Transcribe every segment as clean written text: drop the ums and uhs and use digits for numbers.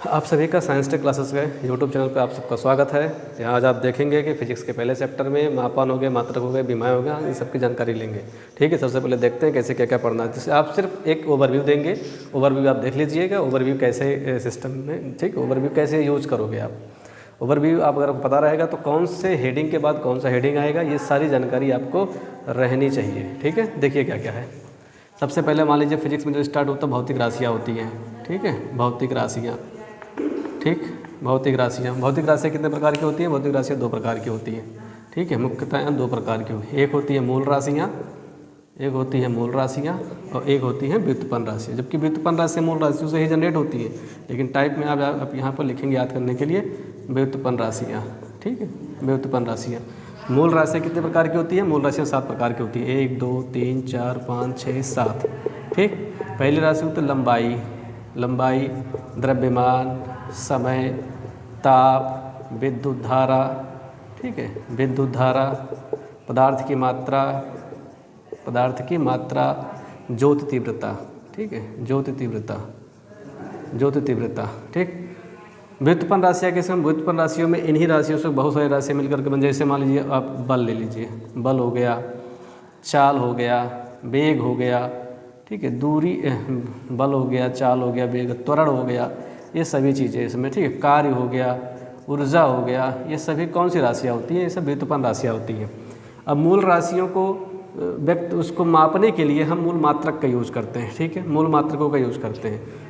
आप सभी का साइंस टेक क्लासेस के यूट्यूब चैनल पर आप सबका स्वागत है। यहाँ आज आप देखेंगे कि फिजिक्स के पहले चैप्टर में मापन हो गए, मात्रक हो गए, विमाएँ हो गया, इन सब की जानकारी लेंगे। ठीक है, सबसे पहले देखते हैं कैसे क्या क्या पढ़ना है। जैसे आप सिर्फ एक ओवरव्यू देंगे, ओवरव्यू आप देख लीजिएगा, ओवरव्यू कैसे सिस्टम में, ठीक, ओवरव्यू कैसे यूज करोगे आप। ओवरव्यू आप अगर पता रहेगा तो कौन से हेडिंग के बाद कौन सा हेडिंग आएगा, ये सारी जानकारी आपको रहनी चाहिए। ठीक है, देखिए क्या क्या है। सबसे पहले मान लीजिए फिजिक्स में जो स्टार्ट होता है भौतिक राशियाँ होती हैं। ठीक है, भौतिक राशियाँ, ठीक, भौतिक राशियाँ कितने प्रकार की होती हैं? भौतिक राशियाँ दो प्रकार की होती हैं। ठीक है, मुख्यतः दो प्रकार की होती हैं। एक होती है मूल राशियाँ, एक होती है मूल राशियाँ और एक होती हैं व्युत्पन्न राशियाँ। जबकि व्युत्पन्न राशियाँ मूल राशियों से ही जनरेट होती है, लेकिन टाइप में आप यहाँ पर लिखेंगे याद करने के लिए व्युत्पन्न राशियाँ। ठीक है, व्युत्पन्न राशियाँ। मूल राशियाँ कितने प्रकार की होती है? मूल राशियाँ 7 प्रकार की होती है। 1 2 3 4 5 6 7। ठीक, पहली राशि होती है लंबाई, लंबाई, द्रव्यमान, समय, ताप, विद्युत धारा। ठीक है, विद्युत धारा, पदार्थ की मात्रा, पदार्थ की मात्रा, ज्योति तीव्रता। ठीक है, ज्योति तीव्रता, ज्योति तीव्रता। ठीक, व्युत्पन्न राशियाँ कैसे? हम व्युत्पन्न राशियों में इन्हीं राशियों से बहुत सारी राशियाँ मिलकर के बन, जैसे मान लीजिए आप बल ले लीजिए, बल हो गया, चाल हो गया, वेग हो गया। ठीक है, दूरी, बल हो गया, चाल हो गया, वेग, त्वरण हो गया, ये सभी चीज़ें इसमें। ठीक है, कार्य हो गया, ऊर्जा हो गया, ये सभी कौन सी राशियाँ होती हैं? ये सब व्युत्पन्न राशियाँ होती हैं। अब मूल राशियों को व्यक्त उसको मापने के लिए हम मूल मात्रक का यूज़ करते हैं। ठीक है, मूल मात्रकों का यूज़ करते हैं।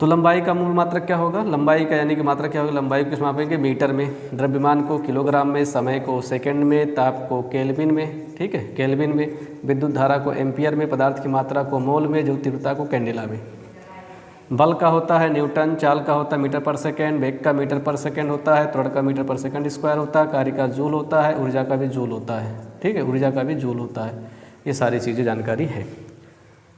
तो लंबाई का मूल मात्रक क्या होगा? लंबाई का यानी कि मात्रक क्या होगा? लंबाई को किस मापेंगे? मीटर में, द्रव्यमान को किलोग्राम में, समय को सेकंड में, ताप को केल्विन में। ठीक है, केल्विन में, विद्युत धारा को एम्पियर में, पदार्थ की मात्रा को मोल में, ज्योति तीव्रता को कैंडेला में। बल का होता है न्यूटन, चाल का होता है मीटर पर सेकेंड, वेग का मीटर पर सेकेंड होता है, त्वरण का मीटर पर सेकेंड स्क्वायर होता है, कार्य का जूल होता है, ऊर्जा का भी जूल होता है। ठीक है, ऊर्जा का भी जूल होता है। ये सारी चीज़ें जानकारी है।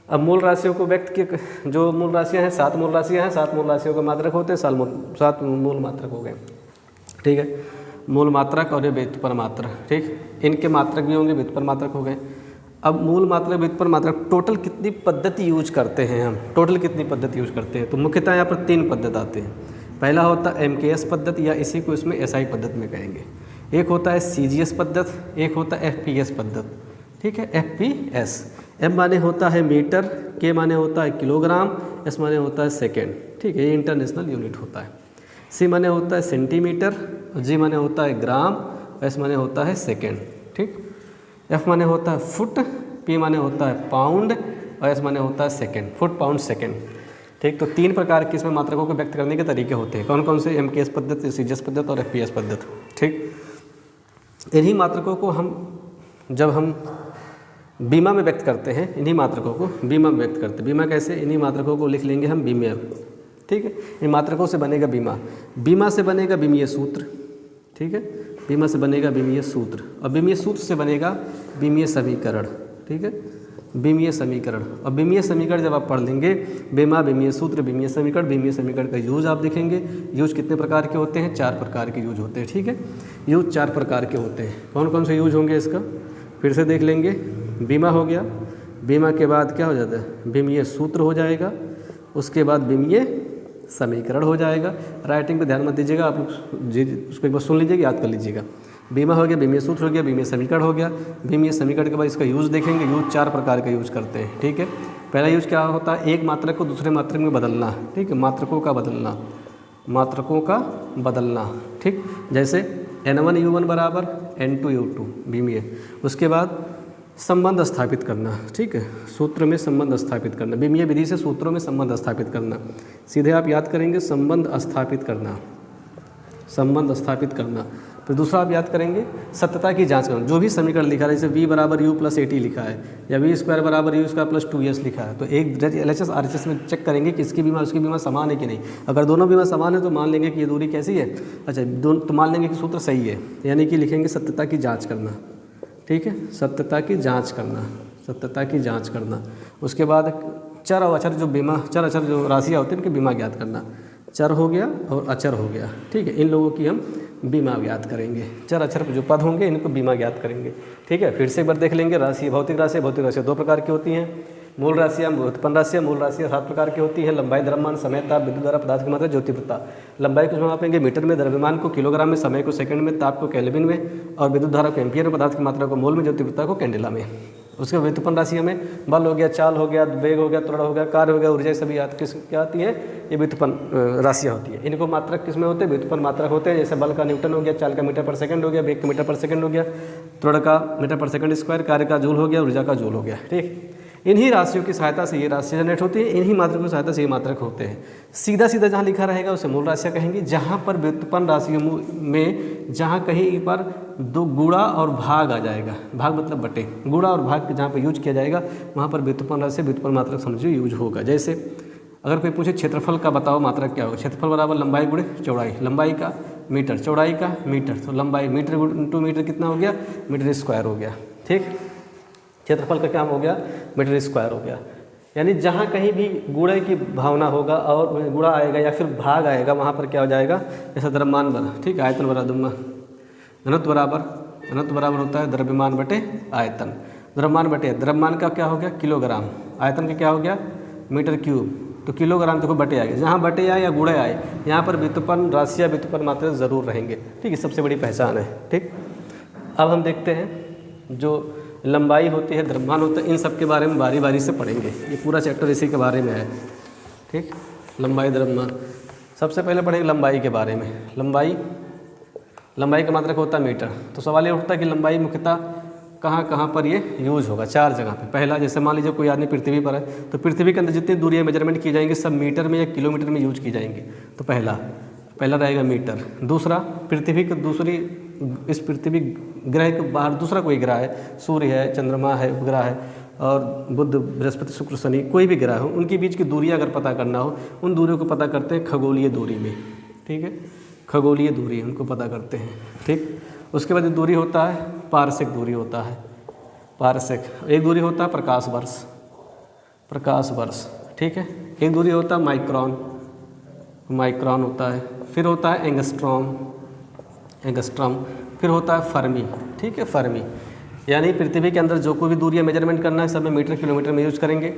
अब मूल राशियों को व्यक्त के, जो मूल राशियाँ हैं 7 मूल राशियाँ हैं, 7 मूल राशियों के मात्रक होते हैं, 7 मूल मात्रक हो गए। ठीक है, मूल मात्रक और ये व्युत्पन्न मात्रक। ठीक, इनके मात्रक भी होंगे, व्युत्पन्न मात्रक हो गए। अब मूल मात्रक, व्युत्पन्न मात्रक, टोटल कितनी पद्धति यूज करते हैं हम? टोटल कितनी पद्धति यूज करते हैं? तो मुख्यतः यहाँ पर 3 पद्धति आते हैं। पहला होता है MKS पद्धति, या इसी को इसमें SI पद्धति में कहेंगे। एक होता है CGS पद्धति, एक होता है FPS पद्धति। ठीक है, FPS, M माने होता है मीटर, K माने होता है किलोग्राम, S माने होता है सेकेंड। ठीक है, ये इंटरनेशनल यूनिट होता है। C माने होता है सेंटीमीटर, G माने होता है ग्राम, S माने होता है सेकेंड। ठीक, F माने होता है फुट, P माने होता है पाउंड और S माने होता है सेकेंड, फुट पाउंड सेकेंड। ठीक, तो 3 प्रकार के इसमें मात्रकों को व्यक्त करने के तरीके होते हैं। कौन कौन से? MKS पद्धति, CGS पद्धति और FPS पद्धति। ठीक, इन्हीं मात्रकों को हम, जब हम बीमा में व्यक्त करते हैं, इन्हीं मात्रकों को बीमा में व्यक्त करते हैं। बीमा कैसे? इन्हीं मात्रकों को लिख लेंगे हम बीमीय। ठीक है, इन मात्रकों से बनेगा बीमा, बीमा से बनेगा बीमीय सूत्र। ठीक है, बीमा से बनेगा बीमीय सूत्र, और बीमीय सूत्र से बनेगा बीमीय समीकरण। ठीक है, बीमीय समीकरण, और बीमीय समीकरण जब आप पढ़ लेंगे, बीमा, बीमीय सूत्र, बीमीय समीकरण, बीमीय समीकरण का यूज आप देखेंगे। यूज कितने प्रकार के होते हैं? 4 प्रकार के यूज होते हैं। ठीक है, यूज 4 प्रकार के होते हैं। कौन कौन से यूज होंगे इसका? फिर से देख लेंगे। बीमा हो गया, बीमा के बाद क्या हो जाता है? बीमीय सूत्र हो जाएगा, उसके बाद बीमीय समीकरण हो जाएगा। राइटिंग पे ध्यान मत दीजिएगा, आप लोग जी उसको एक बार सुन लीजिएगा, याद कर लीजिएगा। बीमा हो गया, बीमीय सूत्र हो गया, बीमीय समीकरण हो गया। बीमीय समीकरण के बाद इसका यूज़ देखेंगे। यूज़ 4 प्रकार का यूज़ करते हैं। ठीक है, पहला यूज़ क्या होता है? एक मात्रक को दूसरे मात्रक में बदलना। ठीक है, मात्रकों का बदलना, मात्रकों का बदलना। ठीक, जैसे N1U1 बराबर N2U2 बीमीय। उसके बाद संबंध स्थापित करना। ठीक है, सूत्र में संबंध स्थापित करना, बीमीय विधि से सूत्रों में संबंध स्थापित करना। सीधे आप याद करेंगे संबंध स्थापित करना, संबंध स्थापित करना। फिर दूसरा आप याद करेंगे सत्यता की जांच करना। जो भी समीकरण लिखा है, जैसे V बराबर U प्लस AT लिखा है, या V स्क्वायर बराबर U स्क्वायर प्लस 2S लिखा है, तो एक LHS RHS में चेक करेंगे कि इसकी बीमा उसकी बीमा समान है कि नहीं। अगर दोनों बीमा समान है तो मान लेंगे कि ये दूरी कैसी है, अच्छा दोनों, तो मान लेंगे कि सूत्र सही है, यानी कि लिखेंगे सत्यता की जाँच करना। ठीक है, सत्यता की जांच करना, सत्यता की जांच करना। उसके बाद चर और अचर, जो बीमा, चर अचर जो राशियाँ होती हैं उनकी बीमा ज्ञात करना। चर हो गया और अचर हो गया। ठीक है, इन लोगों की हम बीमा ज्ञात करेंगे। चर अचर जो पद होंगे इनको बीमा ज्ञात करेंगे। ठीक है, फिर से एक बार देख लेंगे। राशि, भौतिक राशि, भौतिक राशि 2 प्रकार की होती हैं। मूल राशियाँ, व्युत्पन्न राशियाँ। मूल राशियाँ 7 प्रकार की होती है: लंबाई, द्रव्यमान, समय, ताप, विद्युत धारा, पदार्थ की मात्रा, ज्योतिवृत्ता। लंबाई को मापेंगे मीटर में, द्रव्यमान को किलोग्राम में, समय को सेकंड में, ताप को केल्विन में और विद्युत धारा को एम्पियर में, पदार्थ की मात्रा को मोल में, ज्योतिवृत्ता को कैंडेला में। उसके व्युत्पन्न राशि हमें बल हो गया, चाल हो गया, वेग हो गया, त्वरण हो गया, कार्य हो गया, ऊर्जा, सभी क्या आती है? ये व्युत्पन्न राशियाँ होती है। इनको मात्रक किस में होते हैं? व्युत्पन्न मात्रक होते हैं। जैसे बल का न्यूटन हो गया, चाल का मीटर पर सेकंड हो गया, वेग का मीटर पर सेकंड हो गया, त्वरण का मीटर पर सेकंड स्क्वायर, कार्य का जूल हो गया, ऊर्जा का जूल हो गया। ठीक, इन्हीं राशियों की सहायता से ये राशि जनरेट होती है, इन्हीं मात्रकों की सहायता से ये मात्रक होते हैं। सीधा सीधा जहाँ लिखा रहेगा उसे मूल राशियाँ कहेंगे। जहाँ पर व्युत्पन्न राशियों में जहाँ कहीं पर दो गुणा और भाग आ जाएगा, भाग मतलब बटे, गुणा और भाग जहाँ पर यूज किया जाएगा वहाँ पर व्युत्पन्न राशि, व्युत्पन्न मात्रक समझो यूज होगा। जैसे अगर कोई पूछे क्षेत्रफल का बताओ मात्रक क्या होगा, क्षेत्रफल बराबर लंबाई गुणे चौड़ाई, लंबाई का मीटर, चौड़ाई का मीटर, तो लंबाई मीटर इंटू मीटर कितना हो गया? मीटर स्क्वायर हो गया। ठीक, क्षेत्रफल का क्या हो गया? मीटर स्क्वायर हो गया। यानी जहाँ कहीं भी गुणे की भावना होगा और गुणा आएगा या फिर भाग आएगा वहाँ पर क्या हो जाएगा? जैसा द्रव्यमान बना, ठीक, आयतन बरा दूंगा, घनत्व बराबर होता है द्रव्यमान बटे आयतन। द्रव्यमान बटे द्रव्यमान का क्या हो गया? किलोग्राम, आयतन का क्या हो गया? Metre cube. तो किलोग्राम देखो बटे आ गया, जहाँ बटे आए या गुणे आए यहाँ पर व्युत्पन्न राशियाँ, व्युत्पन्न मात्रा जरूर रहेंगे। ठीक, ये सबसे बड़ी पहचान है। ठीक, अब हम देखते हैं जो लंबाई होती है, द्रव्यमान होता है, इन सब के बारे में बारी बारी से पढ़ेंगे। ये पूरा चैप्टर इसी के बारे में है। ठीक, लंबाई, द्रव्यमान। सबसे पहले पढ़ेंगे लंबाई के बारे में। लंबाई का मात्रक होता है मीटर। तो सवाल ये उठता है कि लंबाई मुख्यतः कहाँ कहाँ पर ये यूज होगा? 4 जगह पे। पहला, जैसे मान लीजिए कोई आदमी पृथ्वी पर है तो पृथ्वी के अंदर जितनी दूरियाँ मेजरमेंट की जाएंगी सब मीटर में या किलोमीटर में यूज की जाएंगी। तो पहला रहेगा मीटर। दूसरा, पृथ्वी के दूसरी, इस पृथ्वी ग्रह के बाहर दूसरा कोई ग्रह है, सूर्य है, चंद्रमा है, उपग्रह है और बुध, बृहस्पति, शुक्र, शनि, कोई भी ग्रह हो, उनके बीच की दूरी अगर पता करना हो, उन दूरियों को पता करते हैं खगोलीय दूरी में। ठीक है, खगोलीय दूरी उनको पता करते हैं। ठीक, उसके बाद दूरी होता है पारसिक दूरी होता है, पारसिक। एक दूरी होता है प्रकाश वर्ष। ठीक है, एक दूरी होता है माइक्रोन होता है। फिर होता है एंगस्ट्रॉम, फिर होता है फर्मी। ठीक है, फर्मी। यानी पृथ्वी के अंदर जो कोई भी दूरियां मेजरमेंट करना है सब में मीटर, किलोमीटर में यूज करेंगे।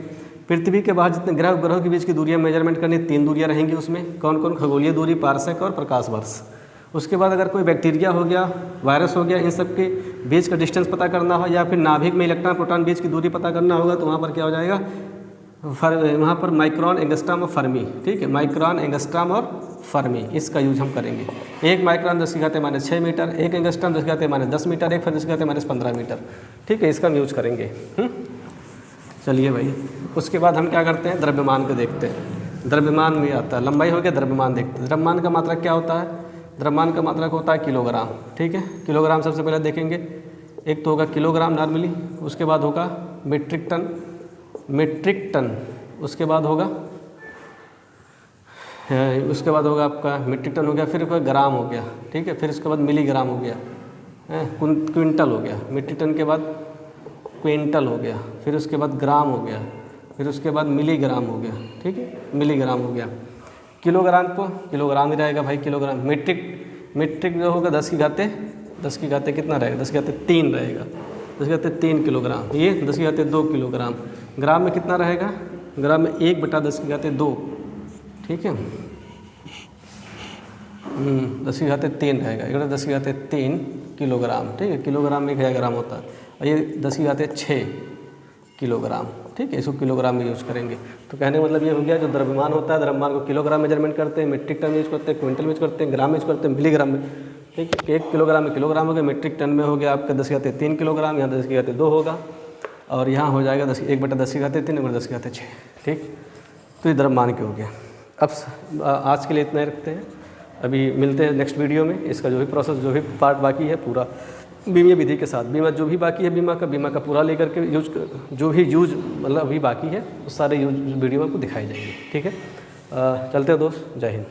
पृथ्वी के बाहर जितने ग्रहों के बीच की दूरियां मेजरमेंट करनी, 3 दूरियां रहेंगी उसमें। कौन कौन? खगोलीय दूरी, पारसेक और प्रकाश वर्ष। उसके बाद अगर कोई बैक्टीरिया हो गया, वायरस हो गया, इन सब के बीच का डिस्टेंस पता करना हो या फिर नाभिक में इलेक्ट्रॉन प्रोटॉन बीच की दूरी पता करना होगा तो वहाँ पर क्या हो जाएगा? वहाँ पर माइक्रोन, एंगस्ट्रॉम और फर्मी। ठीक है, माइक्रोन, एंगस्ट्रॉम और फर्मी, इसका यूज हम करेंगे। एक माइक्रोन 10⁻⁶ मीटर, एक एंगस्ट्रॉम 10⁻10 मीटर, एक फिर 10⁻15 मीटर। ठीक है, इसका हम यूज करेंगे। चलिए भाई, उसके बाद हम क्या करते हैं? द्रव्यमान को देखते हैं। द्रव्यमान में आता है, लंबाई हो गया, द्रव्यमान देखते हैं। द्रव्यमान का मात्रक क्या होता है? द्रव्यमान का मात्रक होता है किलोग्राम। ठीक है, किलोग्राम सबसे पहले देखेंगे। एक तो होगा किलोग्राम नॉर्मली, उसके बाद होगा मीट्रिक टन, उसके बाद होगा आपका मीट्रिक टन हो गया, फिर ग्राम हो गया। ठीक है, फिर उसके बाद मिलीग्राम हो गया, क्विंटल हो गया, मीट्रिक टन के बाद क्विंटल हो गया, फिर उसके बाद ग्राम हो गया, फिर उसके बाद मिलीग्राम हो गया। ठीक है, मिलीग्राम हो गया। किलोग्राम को किलोग्राम ही रहेगा भाई, किलोग्राम। मीट्रिक जो होगा 10 की घाते कितना रहेगा? 10 की घाते 3 रहेगा, 10 की घाते 3 किलोग्राम। ये 10 की घाते 2 किलोग्राम। ग्राम में कितना रहेगा? ग्राम में 1/10 की घाते 2। ठीक है, 10 की घाते 3 रहेगा, इधर 10 की घाते 3 किलोग्राम। ठीक है, किलोग्राम में 1000 ग्राम होता है और ये 10 की घाते 6 किलोग्राम। ठीक है, इसको किलोग्राम में यूज़ करेंगे। तो कहने का मतलब ये हो गया, जो द्रव्यमान होता है, द्रव्यमान को किलोग्राम मेजरमेंट करते हैं, मीट्रिक टन में यूज करते हैं, क्विंटल में यूज करते हैं, ग्राम में यूज करते हैं, मिलीग्राम में। ठीक है, 1 किलोग्राम में किलोग्राम हो गया, मीट्रिक टन में हो गया आपका 10 की घाते 3 किलोग्राम, यहाँ 10 की घाते 2 होगा और यहाँ हो जाएगा 1/10 की घाते 3, 1/10 की घाते 6। ठीक, तो ये द्रव्यमान के हो गया। अब आज के लिए इतना ही रखते हैं, अभी मिलते हैं नेक्स्ट वीडियो में। इसका जो भी प्रोसेस, जो भी पार्ट बाकी है पूरा बीमीय विधि के साथ, बीमा जो भी बाकी है बीमा का पूरा लेकर के यूज, जो भी यूज मतलब अभी बाकी है उस सारे यूज वीडियो में आपको दिखाई जाएंगे। ठीक है, चलते हैं दोस्त, जय हिंद।